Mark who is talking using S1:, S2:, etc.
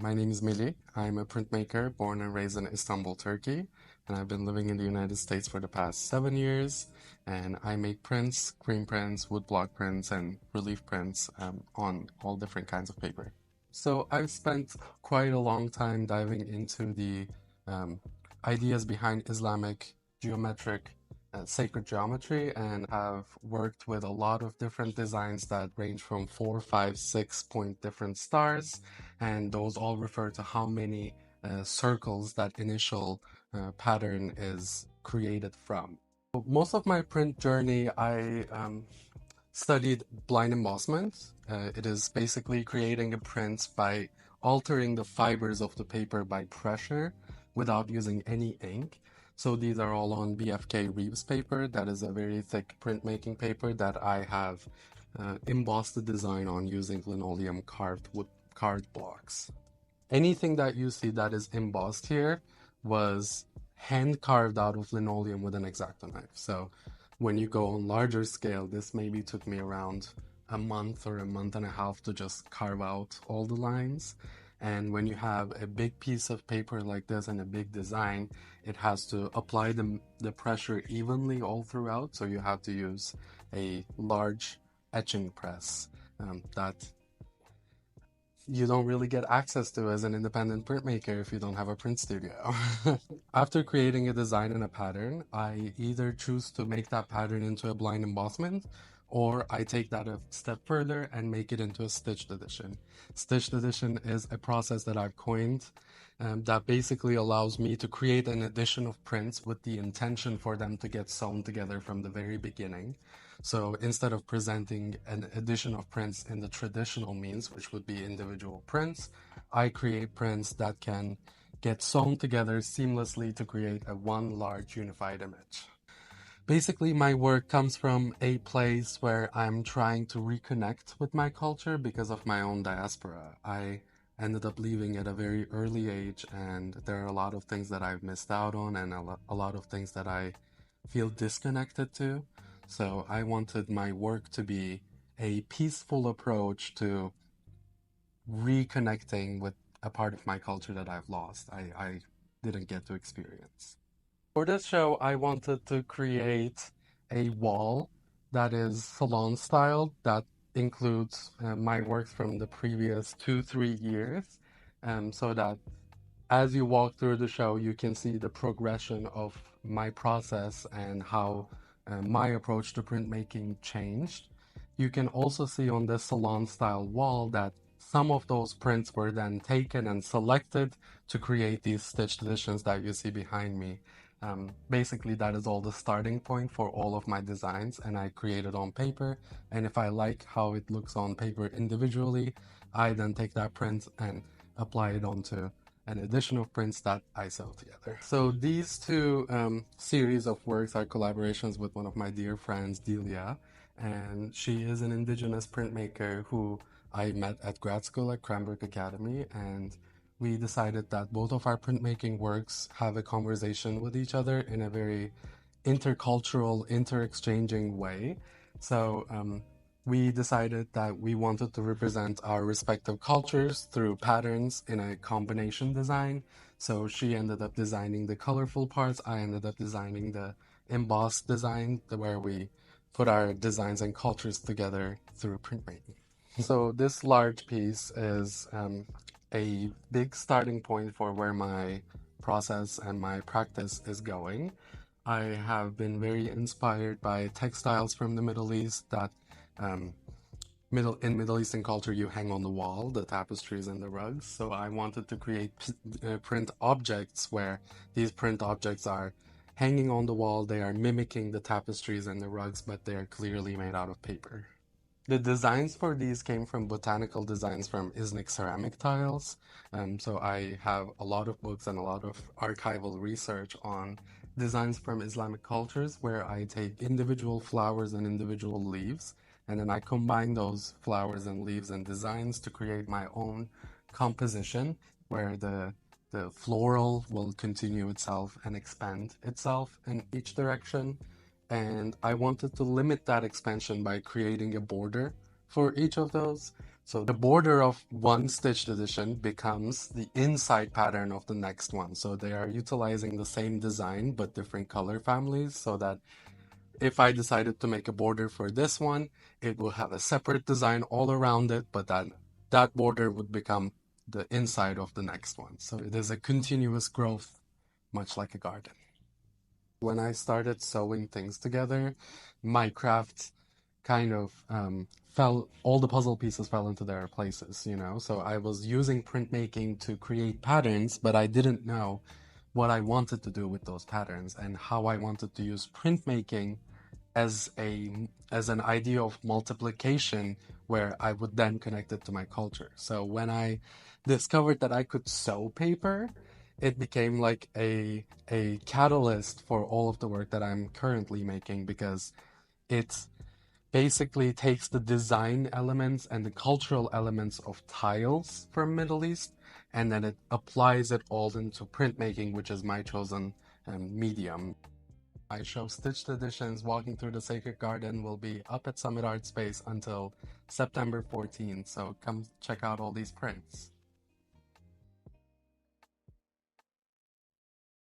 S1: My name is Melih. I'm a printmaker born and raised in Istanbul, Turkey, and I've been living in the United States for the past 7 years. And I make prints, screen prints, woodblock prints, and relief prints on all different kinds of paper. So I've spent quite a long time diving into the um, ideas behind Islamic geometric sacred geometry and have worked with a lot of different designs that range from 4, 5, 6 point different stars, and those all refer to how many circles that initial pattern is created from. Most of my print journey, I studied blind embossment. It is basically creating a print by altering the fibers of the paper by pressure without using any ink. So these are all on BFK Reeves paper. That is a very thick printmaking paper that I have embossed the design on using linoleum carved blocks. Anything that you see that is embossed here was hand carved out of linoleum with an X-Acto knife. So when you go on larger scale, this maybe took me around a month or a month and a half to just carve out all the lines. And when you have a big piece of paper like this and a big design, it has to apply the pressure evenly all throughout. So you have to use a large etching press that you don't really get access to as an independent printmaker if you don't have a print studio. After creating a design and a pattern, I either choose to make that pattern into a blind embossment, or I take that a step further and make it into a stitched edition. Stitched edition is a process that I've coined that basically allows me to create an edition of prints with the intention for them to get sewn together from the very beginning. So instead of presenting an edition of prints in the traditional means, which would be individual prints, I create prints that can get sewn together seamlessly to create a one large unified image. Basically, my work comes from a place where I'm trying to reconnect with my culture because of my own diaspora. I ended up leaving at a very early age, and there are a lot of things that I've missed out on, and a lot of things that I feel disconnected to. So I wanted my work to be a peaceful approach to reconnecting with a part of my culture that I've lost. I didn't get to experience. For this show, I wanted to create a wall that is salon style that includes my works from the previous 2, 3 years, so that as you walk through the show, you can see the progression of my process and how my approach to printmaking changed. You can also see on this salon style wall that some of those prints were then taken and selected to create these stitched editions that you see behind me. Basically, that is all the starting point for all of my designs, and I create it on paper. And if I like how it looks on paper individually, I then take that print and apply it onto an edition of prints that I sew together. So these two series of works are collaborations with one of my dear friends, Delia, and she is an indigenous printmaker who I met at grad school at Cranbrook Academy, and we decided that both of our printmaking works have a conversation with each other in a very intercultural, inter-exchanging way. So we decided that we wanted to represent our respective cultures through patterns in a combination design. So she ended up designing the colorful parts. I ended up designing the embossed design, where we put our designs and cultures together through printmaking. So this large piece is a big starting point for where my process and my practice is going. I have been very inspired by textiles from the Middle East that um, Middle Eastern culture you hang on the wall, the tapestries and the rugs. So I wanted to create print objects where these print objects are hanging on the wall. They are mimicking the tapestries and the rugs, but they are clearly made out of paper. The designs for these came from botanical designs from Islamic ceramic tiles. So I have a lot of books and a lot of archival research on designs from Islamic cultures where I take individual flowers and individual leaves, and then I combine those flowers and leaves and designs to create my own composition where the floral will continue itself and expand itself in each direction, and I wanted to limit that expansion by creating a border for each of those. So the border of one stitched edition becomes the inside pattern of the next one. So they are utilizing the same design but different color families, so that if I decided to make a border for this one, it will have a separate design all around it, but that border would become the inside of the next one. So it is a continuous growth, much like a garden. When I started sewing things together, my craft kind of all the puzzle pieces fell into their places, you know? So I was using printmaking to create patterns, but I didn't know what I wanted to do with those patterns and how I wanted to use printmaking as an idea of multiplication where I would then connect it to my culture. So when I discovered that I could sew paper, it became like a catalyst for all of the work that I'm currently making, because it basically takes the design elements and the cultural elements of tiles from Middle East, and then it applies it all into printmaking, which is my chosen medium. My show Stitched Editions Walking Through the Sacred Garden will be up at Summit Artspace until September 14th, so come check out all these prints.